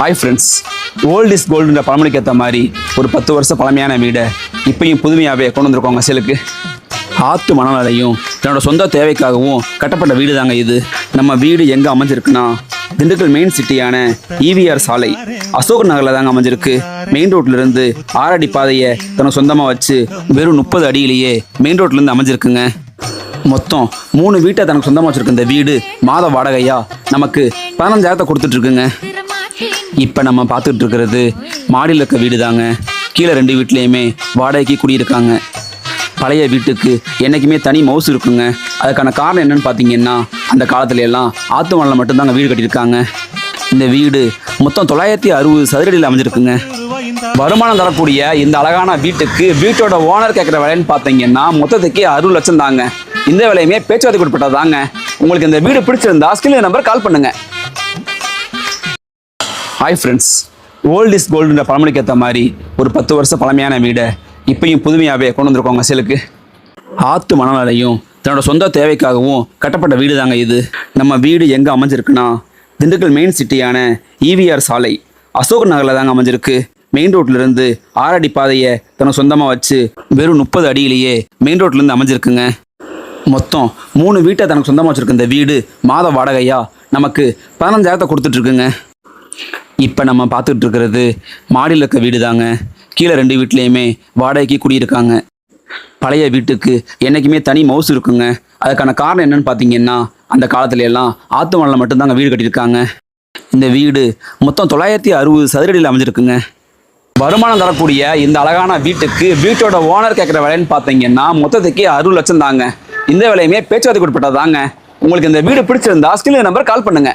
Hi friends, old is கோல்டுன்ற பழமொழிக்கு ஏற்ற மாதிரி ஒரு 10 வருஷம் பழமையான வீடை இப்பயும் புதுமையாகவே கொண்டு வந்திருக்கோங்க சேலுக்கு. ஆற்று மணலையும் தன்னோட சொந்த தேவைக்காகவும் கட்டப்பட்ட வீடு தாங்க இது. நம்ம வீடு எங்கே அமைஞ்சிருக்குன்னா திண்டுக்கல் மெயின் சிட்டியான ஈவிஆர் சாலை அசோக் நகரில் தாங்க அமைஞ்சிருக்கு. மெயின் ரோட்லேருந்து 6 அடி பாதையை தன்னோட சொந்தமாக வச்சு வெறும் 30 அடியிலேயே மெயின் ரோட்லேருந்து அமைஞ்சிருக்குங்க. மொத்தம் 3 வீட்டை தனக்கு சொந்தமாக வச்சுருக்க இந்த வீடு மாத வாடகையா நமக்கு 15,000 கொடுத்துட்ருக்குங்க. இப்போ நம்ம பார்த்துட்டு இருக்கிறது மாடியில் இருக்க வீடு தாங்க. கீழே 2 வீட்லேயுமே வாடகைக்கு குடியிருக்காங்க. பழைய வீட்டுக்கு என்றைக்குமே தனி மவுசு இருக்குங்க. அதுக்கான காரணம் என்னன்னு பார்த்தீங்கன்னா, அந்த காலத்துல எல்லாம் ஆற்று மணலில் மட்டும்தாங்க வீடு கட்டியிருக்காங்க. இந்த வீடு மொத்தம் 960 சதுரடியில் அமைஞ்சிருக்குங்க. வருமானம் தரக்கூடிய இந்த அழகான வீட்டுக்கு வீட்டோட ஓனர் கேட்குற விலைன்னு பார்த்தீங்கன்னா மொத்தத்துக்கு 60 லட்சம் தாங்க. இந்த விலையுமே பேச்சுவார்த்தைக்கு உட்பட்டது தாங்க. உங்களுக்கு இந்த வீடு பிடிச்சிருந்தா ஸ்கிரீன் நம்பர் கால் பண்ணுங்க. ஹாய் ஃப்ரெண்ட்ஸ், ஓல்ட் இஸ் கோல்டுன்ற பழமொழிக்கு ஏற்ற மாதிரி ஒரு 10 வருஷம் பழமையான வீடை இப்பயும் புதுமையாகவே கொண்டு வந்திருக்கோங்க சேலுக்கு. ஆற்று மணலையும் தன்னோட சொந்த தேவைக்காகவும் கட்டப்பட்ட வீடு தாங்க இது. நம்ம வீடு எங்கே அமைஞ்சிருக்குன்னா திண்டுக்கல் மெயின் சிட்டியான ஈவிஆர் சாலை அசோக் நகரில் தாங்க அமைஞ்சிருக்கு. மெயின் ரோட்லேருந்து 6 அடி பாதையை தன்னோட சொந்தமாக வச்சு வெறும் 30 அடியிலேயே மெயின் ரோட்லேருந்து அமைஞ்சிருக்குங்க. மொத்தம் 3 வீட்டை தனக்கு சொந்தமாக வச்சுருக்க இந்த வீடு மாத வாடகையா நமக்கு 15,000 கொடுத்துட்ருக்குங்க. இப்போ நம்ம பார்த்துட்டு இருக்கிறது மாடியில் இருக்க வீடு தாங்க. கீழே 2 வீட்லேயுமே வாடகைக்கு குடியிருக்காங்க. பழைய வீட்டுக்கு என்றைக்குமே தனி மவுசு இருக்குங்க. அதுக்கான காரணம் என்னன்னு பார்த்தீங்கன்னா, அந்த காலத்துல எல்லாம் ஆற்று மணலில் மட்டும்தாங்க வீடு கட்டியிருக்காங்க. இந்த வீடு மொத்தம் 960 சதுரடியில் அமைஞ்சிருக்குங்க. வருமானம் தரக்கூடிய இந்த அழகான வீட்டுக்கு வீட்டோட ஓனர் கேட்குற விலைன்னு பார்த்தீங்கன்னா மொத்தத்துக்கு 60 லட்சம் தாங்க. இந்த விலையுமே பேச்சுவார்த்தைக்கு உட்பட்டது தாங்க. உங்களுக்கு இந்த வீடு பிடிச்சிருந்தா ஸ்கிரீன் நம்பர் கால் பண்ணுங்க.